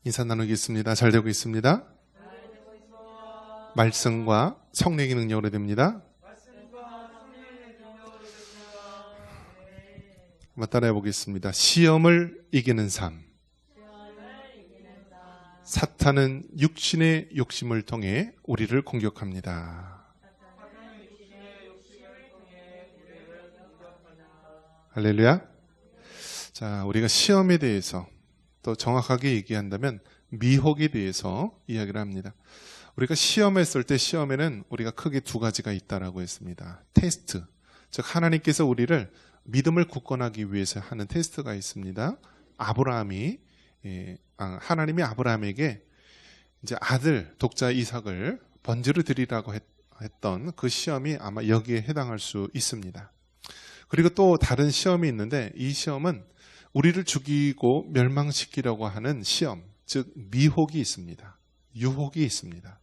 인사 나누겠습니다. 잘 되고 있습니다. 말씀과 성령의 능력으로 됩니다. 한번 따라해 보겠습니다. 시험을 이기는 삶. 사탄은 육신의 욕심을 통해 우리를 공격합니다. 할렐루야. 자, 우리가 시험에 대해서 또 정확하게 얘기한다면 미혹에 대해서 이야기를 합니다. 우리가 시험했을 때 시험에는 우리가 크게 두 가지가 있다라고 했습니다. 테스트, 즉 하나님께서 우리를 믿음을 굳건하기 위해서 하는 테스트가 있습니다. 하나님이 아브라함에게 이제 아들 독자 이삭을 번제로 드리라고 했던 그 시험이 아마 여기에 해당할 수 있습니다. 그리고 또 다른 시험이 있는데 이 시험은 우리를 죽이고 멸망시키려고 하는 시험, 즉 미혹이 있습니다. 유혹이 있습니다.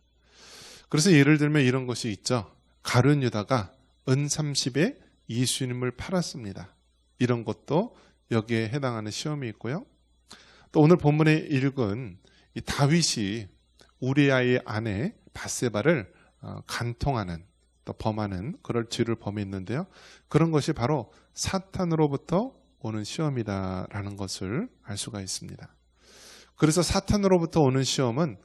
그래서 예를 들면 이런 것이 있죠. 가룟 유다가 은 30에 예수님을 팔았습니다. 이런 것도 여기에 해당하는 시험이 있고요. 또 오늘 본문에 읽은 이 다윗이 우리아의 아내 밧세바를 간통하는 또 범하는 그럴 죄를 범했는데요. 그런 것이 바로 사탄으로부터 오는 시험이다라는 것을 알 수가 있습니다. 그래서 사탄으로부터 오는 시험은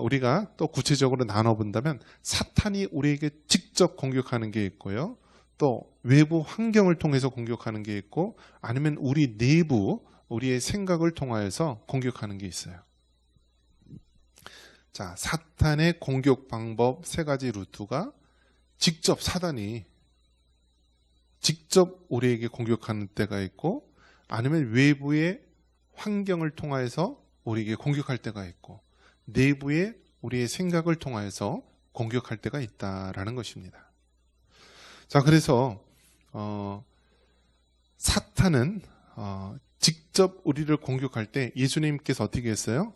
우리가 또 구체적으로 나눠본다면 사탄이 우리에게 직접 공격하는 게 있고요. 또 외부 환경을 통해서 공격하는 게 있고 아니면 우리 내부 우리의 생각을 통하여서 공격하는 게 있어요. 자, 사탄의 공격 방법 세 가지 루트가 사탄이 직접 우리에게 공격하는 때가 있고 아니면 외부의 환경을 통하여서 우리에게 공격할 때가 있고 내부의 우리의 생각을 통하여서 공격할 때가 있다라는 것입니다. 자, 그래서 사탄은 직접 우리를 공격할 때 예수님께서 어떻게 했어요?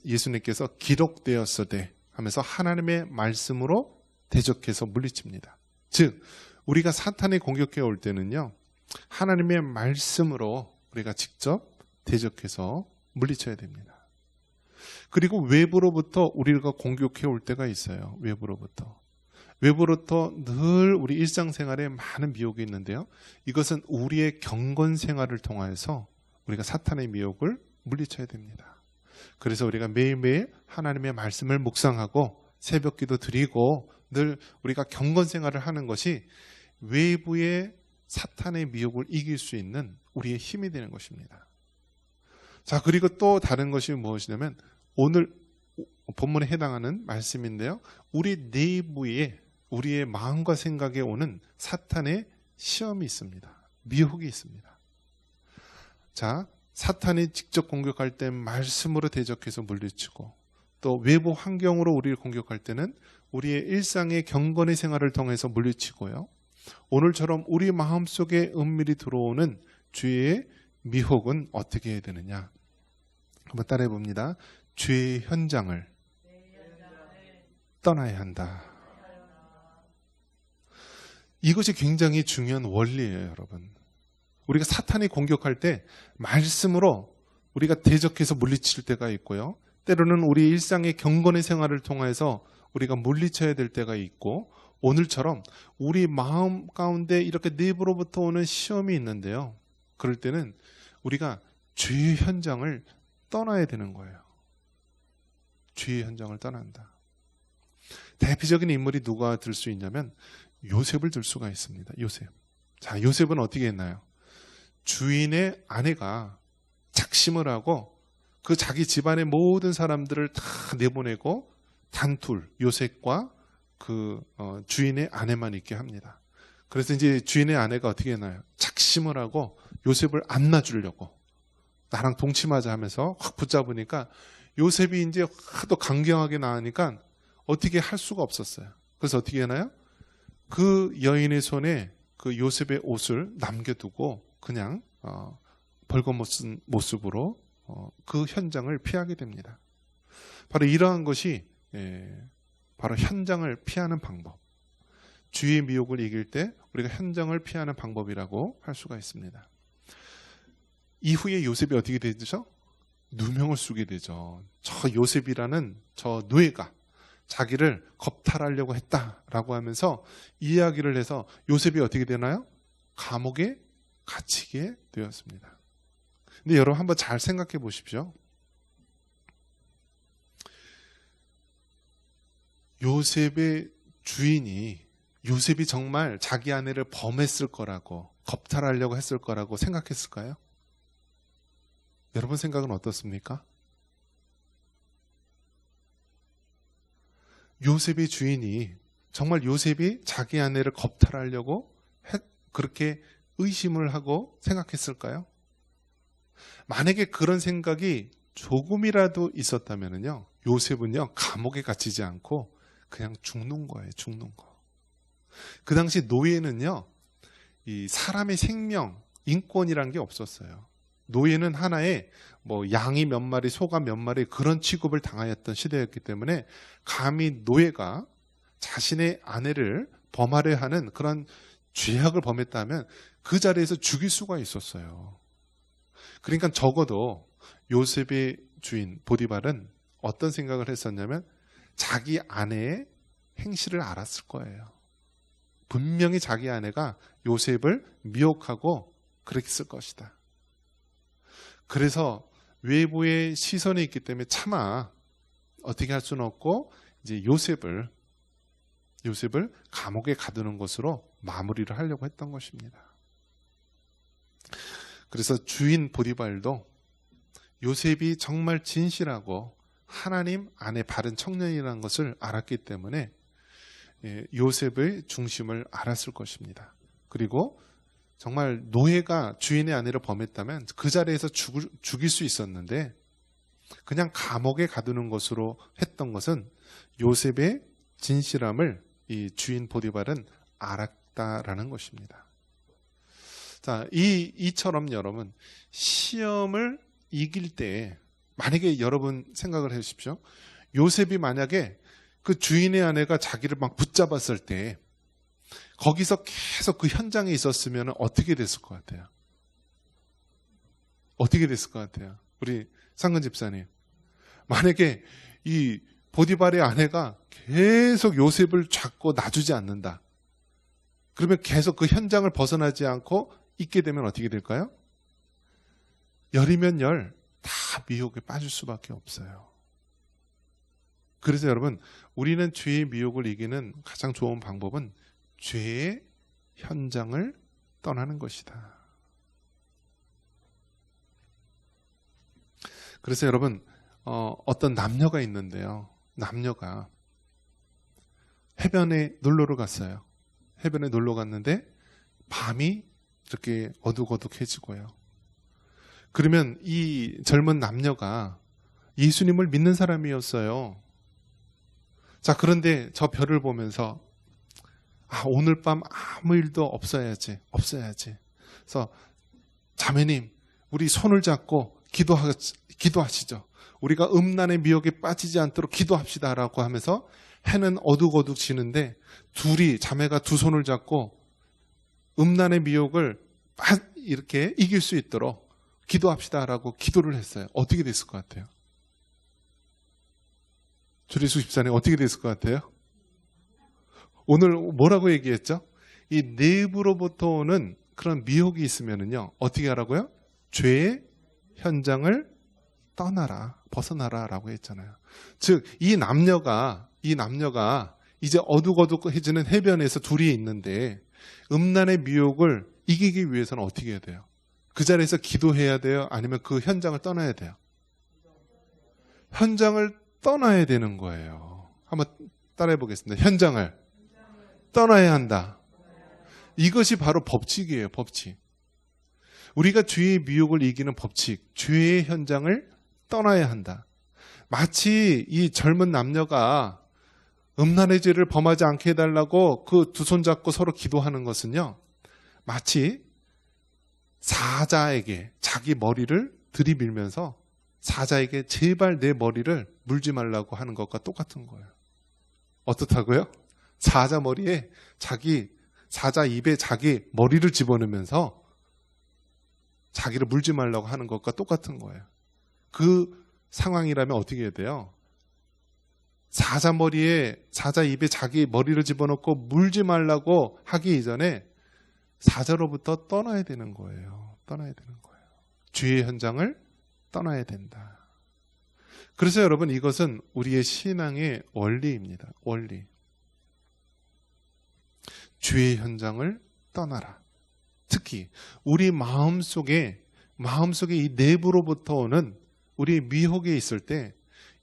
예수님께서 기록되었으되 하면서 하나님의 말씀으로 대적해서 물리칩니다. 즉 우리가 사탄이 공격해 올 때는요, 하나님의 말씀으로 우리가 직접 대적해서 물리쳐야 됩니다. 그리고 외부로부터 우리가 공격해 올 때가 있어요. 외부로부터 늘 우리 일상생활에 많은 미혹이 있는데요. 이것은 우리의 경건 생활을 통해서 우리가 사탄의 미혹을 물리쳐야 됩니다. 그래서 우리가 매일매일 하나님의 말씀을 묵상하고 새벽기도 드리고 늘 우리가 경건 생활을 하는 것이 외부의 사탄의 미혹을 이길 수 있는 우리의 힘이 되는 것입니다. 자, 그리고 또 다른 것이 무엇이냐면 오늘 본문에 해당하는 말씀인데요. 우리 내부에 우리의 마음과 생각에 오는 사탄의 시험이 있습니다. 미혹이 있습니다. 자, 사탄이 직접 공격할 때 말씀으로 대적해서 물리치고 또 외부 환경으로 우리를 공격할 때는 우리의 일상의 경건의 생활을 통해서 물리치고요. 오늘처럼 우리 마음속에 은밀히 들어오는 죄의 미혹은 어떻게 해야 되느냐? 한번 따라해 봅니다. 죄의 현장을 떠나야 한다. 이것이 굉장히 중요한 원리예요, 여러분. 우리가 사탄이 공격할 때 말씀으로 우리가 대적해서 물리칠 때가 있고요. 때로는 우리 일상의 경건의 생활을 통해서 우리가 물리쳐야 될 때가 있고 오늘처럼 우리 마음 가운데 이렇게 내부로부터 오는 시험이 있는데요. 그럴 때는 우리가 죄의 현장을 떠나야 되는 거예요. 죄의 현장을 떠난다. 대표적인 인물이 누가 들 수 있냐면 요셉을 들 수가 있습니다. 요셉. 자, 요셉은 어떻게 했나요? 주인의 아내가 작심을 하고 그 자기 집안의 모든 사람들을 다 내보내고 단둘 요셉과 그 주인의 아내만 있게 합니다. 그래서 이제 주인의 아내가 어떻게 했나요? 작심을 하고 요셉을 안 놔주려고 나랑 동침하자 하면서 확 붙잡으니까 요셉이 이제 하도 강경하게 나으니까 어떻게 할 수가 없었어요. 그래서 어떻게 하나요? 그 여인의 손에 그 요셉의 옷을 남겨두고 그냥 벌거벗은 모습으로 그 현장을 피하게 됩니다. 바로 이러한 것이 바로 현장을 피하는 방법. 주의 미혹을 이길 때 우리가 현장을 피하는 방법이라고 할 수가 있습니다. 이후에 요셉이 어떻게 되죠? 누명을 쓰게 되죠. 저 요셉이라는 저 노예가 자기를 겁탈하려고 했다라고 하면서 이야기를 해서 요셉이 어떻게 되나요? 감옥에 갇히게 되었습니다. 근데 여러분 한번 잘 생각해 보십시오. 요셉의 주인이 요셉이 정말 자기 아내를 범했을 거라고 겁탈하려고 했을 거라고 생각했을까요? 여러분 생각은 어떻습니까? 요셉의 주인이 정말 요셉이 자기 아내를 겁탈하려고 그렇게 의심을 하고 생각했을까요? 만약에 그런 생각이 조금이라도 있었다면요, 요셉은요 감옥에 갇히지 않고 그냥 죽는 거예요. 죽는 거. 그 당시 노예는요, 이 사람의 생명, 인권이란 게 없었어요. 노예는 하나의 뭐 양이 몇 마리, 소가 몇 마리 그런 취급을 당하였던 시대였기 때문에 감히 노예가 자신의 아내를 범하려 하는 그런 죄악을 범했다면 그 자리에서 죽일 수가 있었어요. 그러니까 적어도 요셉의 주인 보디발은 어떤 생각을 했었냐면 자기 아내의 행실을 알았을 거예요. 분명히 자기 아내가 요셉을 미혹하고 그랬을 것이다. 그래서 외부의 시선이 있기 때문에 차마 어떻게 할 수는 없고 이제 요셉을 감옥에 가두는 것으로 마무리를 하려고 했던 것입니다. 그래서 주인 보디발도 요셉이 정말 진실하고 하나님 안에 바른 청년이라는 것을 알았기 때문에 요셉의 중심을 알았을 것입니다. 그리고 정말 노예가 주인의 아내를 범했다면 그 자리에서 죽일 수 있었는데 그냥 감옥에 가두는 것으로 했던 것은 요셉의 진실함을 이 주인 보디발은 알았다라는 것입니다. 자, 이처럼 여러분 시험을 이길 때 만약에 여러분 생각을 해주십시오. 요셉이 만약에 그 주인의 아내가 자기를 막 붙잡았을 때 거기서 계속 그 현장에 있었으면 어떻게 됐을 것 같아요? 어떻게 됐을 것 같아요? 우리 상근 집사님. 만약에 이 보디발의 아내가 계속 요셉을 잡고 놔주지 않는다. 그러면 계속 그 현장을 벗어나지 않고 있게 되면 어떻게 될까요? 열이면 열, 다 미혹에 빠질 수밖에 없어요. 그래서 여러분, 우리는 죄의 미혹을 이기는 가장 좋은 방법은 죄의 현장을 떠나는 것이다. 그래서 여러분, 어떤 남녀가 있는데요. 남녀가 해변에 놀러를 갔어요. 해변에 놀러 갔는데 밤이 이렇게 어둑어둑해지고요. 그러면 이 젊은 남녀가 예수님을 믿는 사람이었어요. 자, 그런데 저 별을 보면서 오늘 밤 아무 일도 없어야지. 그래서 자매님, 우리 손을 잡고 기도하시죠. 우리가 음란의 미혹에 빠지지 않도록 기도합시다라고 하면서 해는 어둑어둑 지는데 자매가 두 손을 잡고 음란의 미혹을 이렇게 이길 수 있도록 기도합시다라고 기도를 했어요. 어떻게 됐을 것 같아요? 주리수 집사님 어떻게 됐을 것 같아요? 오늘 뭐라고 얘기했죠? 이 내부로부터 오는 그런 미혹이 있으면은요, 어떻게 하라고요? 죄의 현장을 떠나라, 벗어나라 라고 했잖아요. 즉, 이 남녀가 이제 어둑어둑해지는 해변에서 둘이 있는데 음란의 미혹을 이기기 위해서는 어떻게 해야 돼요? 그 자리에서 기도해야 돼요? 아니면 그 현장을 떠나야 돼요? 현장을 떠나야 되는 거예요. 한번 따라해 보겠습니다. 현장을 떠나야 한다. 이것이 바로 법칙이에요. 법칙. 우리가 죄의 미혹을 이기는 법칙, 죄의 현장을 떠나야 한다. 마치 이 젊은 남녀가 음란의 죄를 범하지 않게 해달라고 그 두 손 잡고 서로 기도하는 것은요, 마치 사자에게 자기 머리를 들이밀면서 사자에게 제발 내 머리를 물지 말라고 하는 것과 똑같은 거예요. 어떻다고요? 사자 머리에 사자 입에 자기 머리를 집어넣으면서 자기를 물지 말라고 하는 것과 똑같은 거예요. 그 상황이라면 어떻게 해야 돼요? 사자 입에 자기 머리를 집어넣고 물지 말라고 하기 이전에 사자로부터 떠나야 되는 거예요. 떠나야 되는 거예요. 죄의 현장을 떠나야 된다. 그래서 여러분, 이것은 우리의 신앙의 원리입니다. 원리. 죄의 현장을 떠나라. 특히 우리 마음속에 이 내부로부터 오는 우리 미혹에 있을 때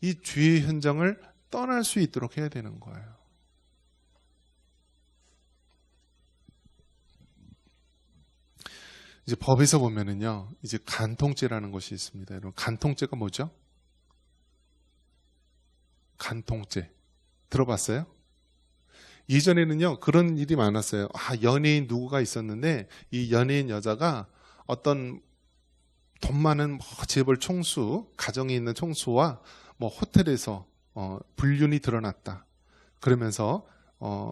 이 죄의 현장을 떠날 수 있도록 해야 되는 거예요. 이제 법에서 보면은요, 이제 간통죄라는 것이 있습니다. 여러분, 간통죄가 뭐죠? 간통죄. 들어봤어요? 예전에는요, 그런 일이 많았어요. 연예인 누구가 있었는데, 이 연예인 여자가 어떤 돈 많은 재벌 총수, 가정에 있는 총수와 호텔에서 불륜이 드러났다. 그러면서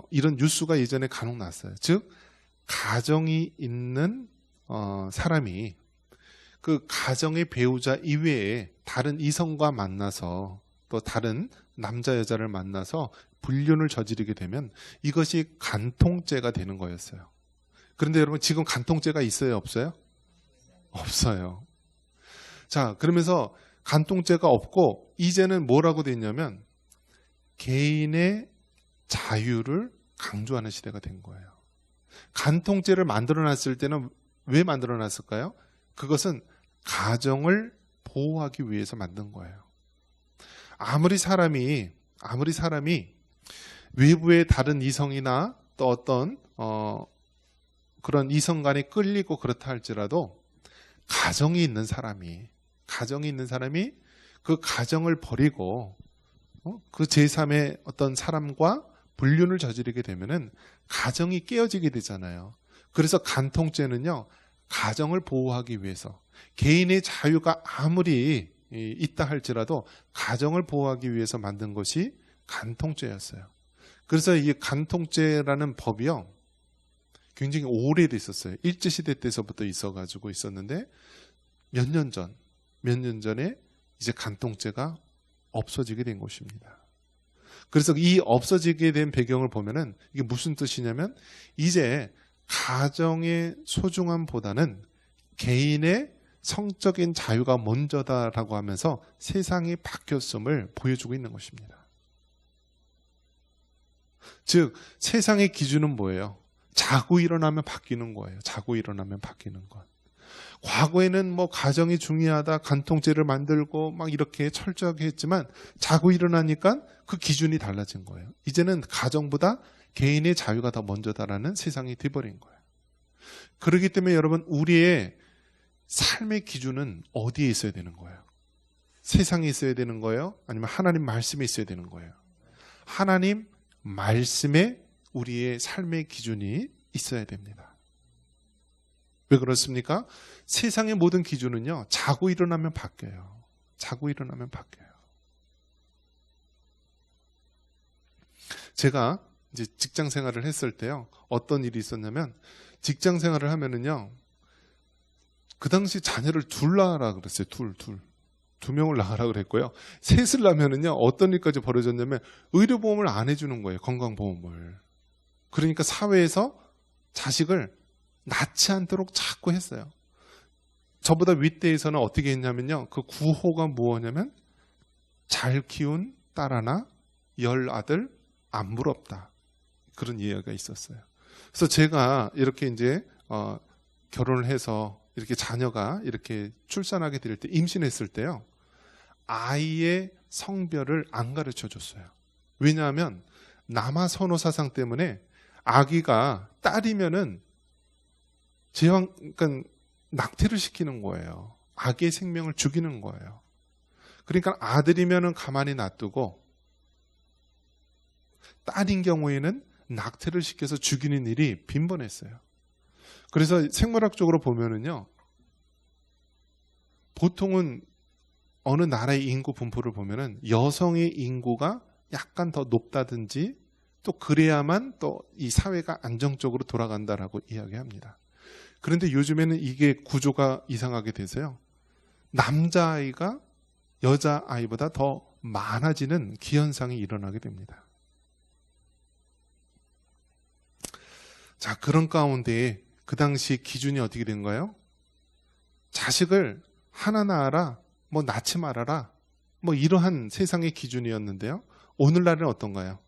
이런 뉴스가 예전에 간혹 났어요. 즉, 가정이 있는 사람이 그 가정의 배우자 이외에 다른 이성과 만나서 또 다른 남자 여자를 만나서 불륜을 저지르게 되면 이것이 간통죄가 되는 거였어요. 그런데 여러분, 지금 간통죄가 있어요, 없어요? 없어요. 자, 그러면서 간통죄가 없고 이제는 뭐라고 됐냐면 개인의 자유를 강조하는 시대가 된 거예요. 간통죄를 만들어놨을 때는 왜 만들어놨을까요? 그것은 가정을 보호하기 위해서 만든 거예요. 아무리 사람이 외부의 다른 이성이나 또 어떤 그런 이성 간에 끌리고 그렇다 할지라도 가정이 있는 사람이 그 가정을 버리고 그 제3의 어떤 사람과 불륜을 저지르게 되면은 가정이 깨어지게 되잖아요. 그래서 간통죄는요, 가정을 보호하기 위해서 개인의 자유가 아무리 있다 할지라도 가정을 보호하기 위해서 만든 것이 간통죄였어요. 그래서 이 간통죄라는 법이요, 굉장히 오래됐었어요. 일제시대 때서부터 있어가지고 있었는데 몇 년 전에 이제 간통죄가 없어지게 된 것입니다. 그래서 이 없어지게 된 배경을 보면은 이게 무슨 뜻이냐면 이제 가정의 소중함보다는 개인의 성적인 자유가 먼저다라고 하면서 세상이 바뀌었음을 보여주고 있는 것입니다. 즉, 세상의 기준은 뭐예요? 자고 일어나면 바뀌는 거예요. 자고 일어나면 바뀌는 것. 과거에는 가정이 중요하다, 간통죄를 만들고 막 이렇게 철저하게 했지만 자고 일어나니까 그 기준이 달라진 거예요. 이제는 가정보다 개인의 자유가 더 먼저다라는 세상이 돼버린 거예요. 그렇기 때문에 여러분, 우리의 삶의 기준은 어디에 있어야 되는 거예요? 세상에 있어야 되는 거예요? 아니면 하나님 말씀에 있어야 되는 거예요? 하나님 말씀에 우리의 삶의 기준이 있어야 됩니다. 왜 그렇습니까? 세상의 모든 기준은요, 자고 일어나면 바뀌어요. 자고 일어나면 바뀌어요. 제가 이제 직장 생활을 했을 때요, 어떤 일이 있었냐면, 직장 생활을 하면은요, 그 당시 자녀를 둘 낳으라 그랬어요. 두 명을 낳으라 그랬고요. 셋을 낳으면은요, 어떤 일까지 벌어졌냐면, 의료보험을 안 해주는 거예요. 건강보험을. 그러니까 사회에서 자식을 낳지 않도록 자꾸 했어요. 저보다 윗대에서는 어떻게 했냐면요, 그 구호가 뭐냐면 잘 키운 딸 하나, 10 아들 안 부럽다, 그런 이야기가 있었어요. 그래서 제가 이렇게 이제 결혼을 해서 이렇게 자녀가 이렇게 출산하게 될 때, 임신했을 때요, 아이의 성별을 안 가르쳐 줬어요. 왜냐하면 남아 선호 사상 때문에 아기가 딸이면은 그러니까 낙태를 시키는 거예요. 아기의 생명을 죽이는 거예요. 그러니까 아들이면은 가만히 놔두고 딸인 경우에는 낙태를 시켜서 죽이는 일이 빈번했어요. 그래서 생물학적으로 보면은요, 보통은 어느 나라의 인구 분포를 보면은 여성의 인구가 약간 더 높다든지 또 그래야만 또 이 사회가 안정적으로 돌아간다라고 이야기합니다. 그런데 요즘에는 이게 구조가 이상하게 돼서요, 남자아이가 여자아이보다 더 많아지는 기현상이 일어나게 됩니다. 자, 그런 가운데 그 당시 기준이 어떻게 된가요? 자식을 하나 낳아라, 뭐 낳지 말아라, 뭐 이러한 세상의 기준이었는데요. 오늘날에는 어떤가요?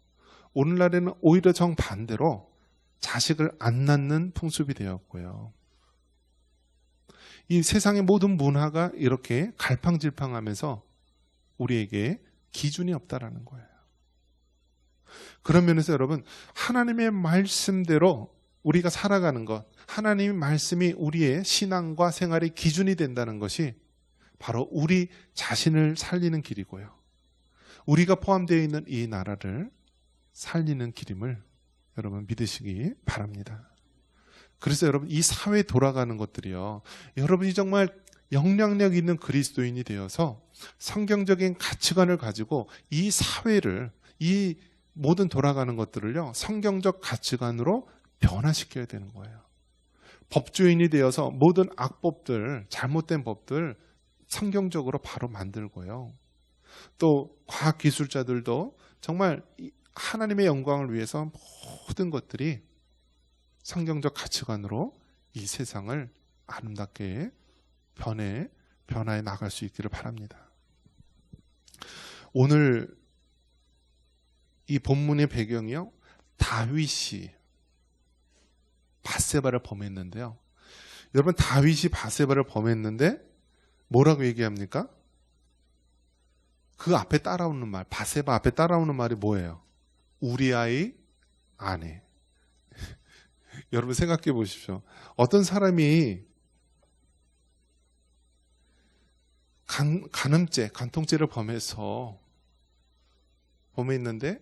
오늘날에는 오히려 정반대로 자식을 안 낳는 풍습이 되었고요. 이 세상의 모든 문화가 이렇게 갈팡질팡하면서 우리에게 기준이 없다라는 거예요. 그런 면에서 여러분, 하나님의 말씀대로 우리가 살아가는 것, 하나님의 말씀이 우리의 신앙과 생활의 기준이 된다는 것이 바로 우리 자신을 살리는 길이고요. 우리가 포함되어 있는 이 나라를 살리는 길임을 여러분 믿으시기 바랍니다. 그래서 여러분, 이 사회에 돌아가는 것들이요, 여러분이 정말 영향력 있는 그리스도인이 되어서 성경적인 가치관을 가지고 이 사회를, 이 모든 돌아가는 것들을요, 성경적 가치관으로 변화시켜야 되는 거예요. 법조인이 되어서 모든 악법들, 잘못된 법들 성경적으로 바로 만들고요. 또 과학기술자들도 정말 하나님의 영광을 위해서 모든 것들이 성경적 가치관으로 이 세상을 아름답게 변화해 나갈 수 있기를 바랍니다. 오늘 이 본문의 배경이요, 다윗이 밧세바를 범했는데요. 여러분, 다윗이 밧세바를 범했는데 뭐라고 얘기합니까? 그 앞에 따라오는 말, 밧세바 앞에 따라오는 말이 뭐예요? 우리아의 아내. 여러분 생각해 보십시오. 어떤 사람이 간통죄를 범했는데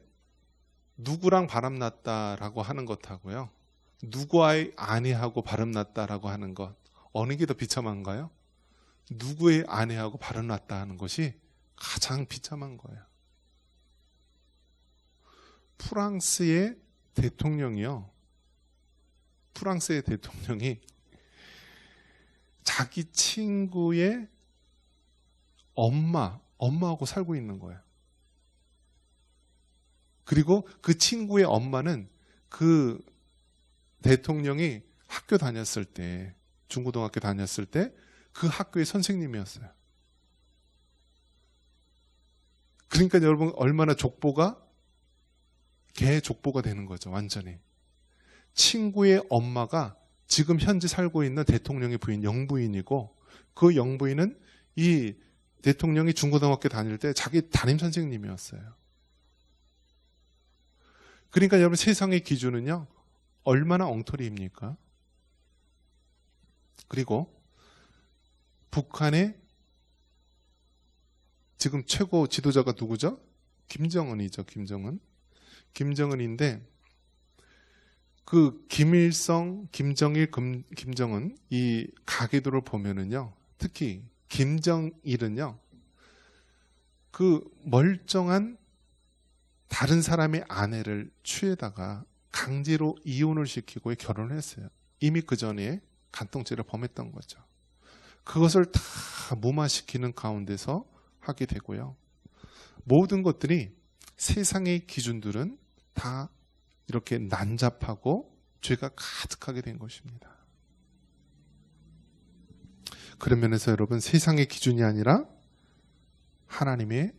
누구랑 바람났다라고 하는 것하고요, 누구의 아내하고 바람났다라고 하는 것, 어느 게 더 비참한가요? 누구의 아내하고 바람났다 하는 것이 가장 비참한 거예요. 프랑스의 대통령이 자기 친구의 엄마하고 살고 있는 거예요. 그리고 그 친구의 엄마는 그 대통령이 학교 다녔을 때, 중고등학교 다녔을 때 그 학교의 선생님이었어요. 그러니까 여러분, 얼마나 개 족보가 되는 거죠, 완전히. 친구의 엄마가 지금 현재 살고 있는 대통령의 부인, 영부인이고, 그 영부인은 이 대통령이 중고등학교 다닐 때 자기 담임 선생님이었어요. 그러니까 여러분, 세상의 기준은요, 얼마나 엉터리입니까? 그리고 북한의 지금 최고 지도자가 누구죠? 김정은이죠. 김정은인데, 그 김일성, 김정일, 김정은 이 가계도를 보면은요, 특히 김정일은요, 그 멀쩡한 다른 사람의 아내를 취해다가 강제로 이혼을 시키고 결혼을 했어요. 이미 그 전에 간통죄를 범했던 거죠. 그것을 다 무마시키는 가운데서 하게 되고요. 모든 것들이, 세상의 기준들은 다 이렇게 난잡하고 죄가 가득하게 된 것입니다. 그런 면에서 여러분, 세상의 기준이 아니라 하나님의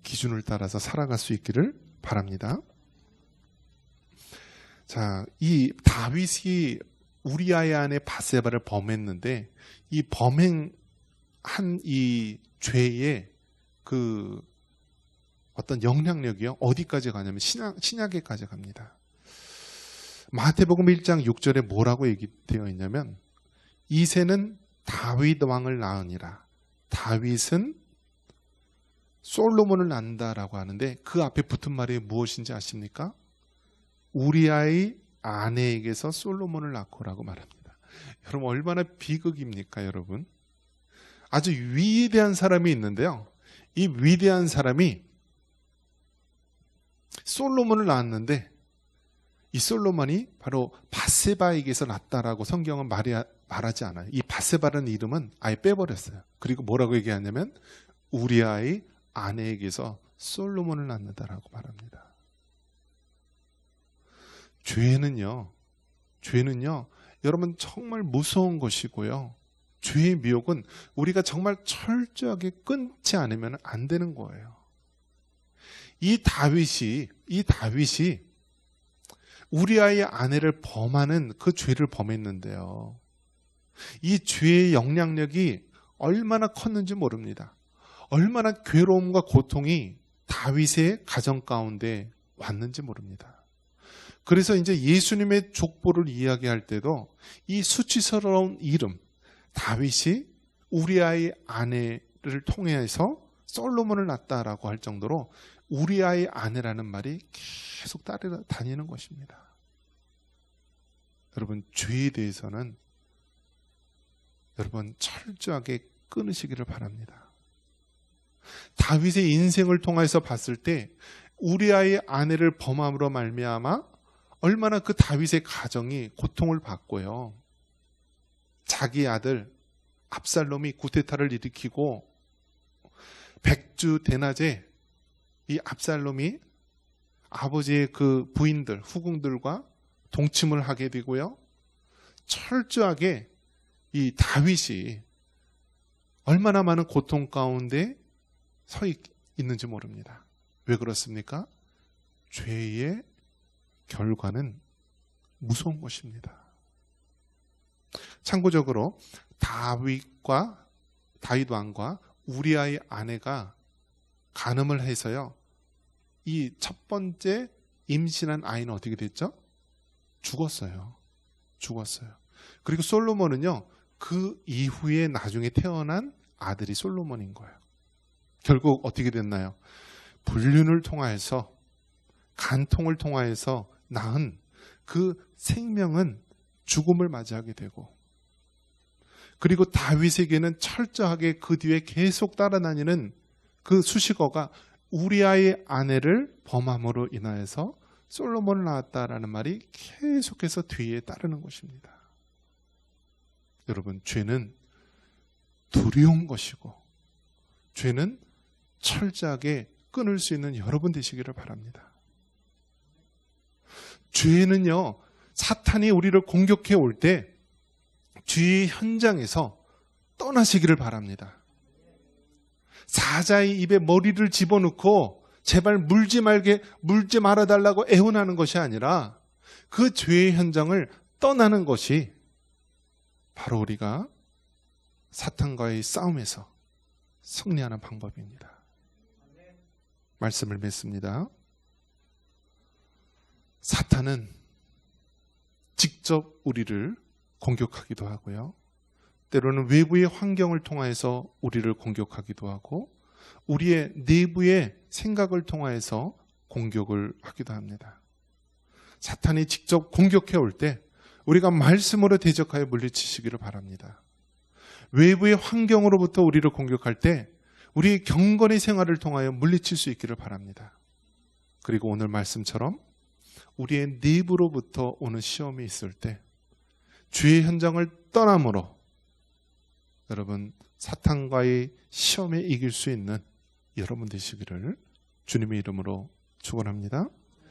기준을 따라서 살아갈 수 있기를 바랍니다. 자, 이 다윗이 우리아의 아내 밧세바를 범했는데, 이 범행한 이 죄의 그 어떤 영향력이요, 어디까지 가냐면 신약에까지 갑니다. 마태복음 1장 6절에 뭐라고 얘기되어 있냐면, 이새는 다윗 왕을 낳으니라. 다윗은 솔로몬을 낳는다라고 하는데, 그 앞에 붙은 말이 무엇인지 아십니까? 우리아의 아내에게서 솔로몬을 낳고라고 말합니다. 여러분, 얼마나 비극입니까, 여러분? 아주 위대한 사람이 있는데요, 이 위대한 사람이 솔로몬을 낳았는데, 이 솔로몬이 바로 밧세바에게서 낳았다라고 성경은 말하지 않아요. 이 밧세바라는 이름은 아예 빼버렸어요. 그리고 뭐라고 얘기하냐면 우리아의 아내에게서 솔로몬을 낳는다라고 말합니다. 죄는요, 여러분 정말 무서운 것이고요. 죄의 미혹은 우리가 정말 철저하게 끊지 않으면 안 되는 거예요. 이 다윗이 우리아의 아내를 범하는 그 죄를 범했는데요. 이 죄의 영향력이 얼마나 컸는지 모릅니다. 얼마나 괴로움과 고통이 다윗의 가정 가운데 왔는지 모릅니다. 그래서 이제 예수님의 족보를 이야기할 때도 이 수치스러운 이름, 다윗이 우리아의 아내를 통해서 솔로몬을 낳았다라고 할 정도로 우리아의 아내라는 말이 계속 따라다니는 것입니다. 여러분, 죄에 대해서는 여러분 철저하게 끊으시기를 바랍니다. 다윗의 인생을 통해서 봤을 때 우리아의 아내를 범함으로 말미암아 얼마나 그 다윗의 가정이 고통을 받고요. 자기 아들 압살롬이 구테타를 일으키고 백주 대낮에 이 압살롬이 아버지의 그 부인들, 후궁들과 동침을 하게 되고요. 철저하게 이 다윗이 얼마나 많은 고통 가운데 서 있는지 모릅니다. 왜 그렇습니까? 죄의 결과는 무서운 것입니다. 참고적으로 다윗 왕과 우리아의 아내가 간음을 해서요. 이 첫 번째 임신한 아이는 어떻게 됐죠? 죽었어요. 그리고 솔로몬은요. 그 이후에 나중에 태어난 아들이 솔로몬인 거예요. 결국 어떻게 됐나요? 불륜을 통하여서 간통을 통하여서 낳은 그 생명은 죽음을 맞이하게 되고, 그리고 다윗에게는 철저하게 그 뒤에 계속 따라다니는 그 수식어가 우리아의 아내를 범함으로 인하여서 솔로몬을 낳았다라는 말이 계속해서 뒤에 따르는 것입니다. 여러분, 죄는 두려운 것이고 죄는 철저하게 끊을 수 있는 여러분 되시기를 바랍니다. 죄는요, 사탄이 우리를 공격해 올 때 죄의 현장에서 떠나시기를 바랍니다. 사자의 입에 머리를 집어넣고 제발 물지 말아달라고 애원하는 것이 아니라 그 죄의 현장을 떠나는 것이 바로 우리가 사탄과의 싸움에서 승리하는 방법입니다. 말씀을 맺습니다. 사탄은 직접 우리를 공격하기도 하고요. 때로는 외부의 환경을 통해서 우리를 공격하기도 하고 우리의 내부의 생각을 통해서 공격을 하기도 합니다. 사탄이 직접 공격해 올 때 우리가 말씀으로 대적하여 물리치시기를 바랍니다. 외부의 환경으로부터 우리를 공격할 때 우리의 경건의 생활을 통하여 물리칠 수 있기를 바랍니다. 그리고 오늘 말씀처럼 우리의 내부로부터 오는 시험이 있을 때 죄의 현장을 떠남으로 여러분 사탄과의 시험에 이길 수 있는 여러분 되시기를 주님의 이름으로 축원합니다.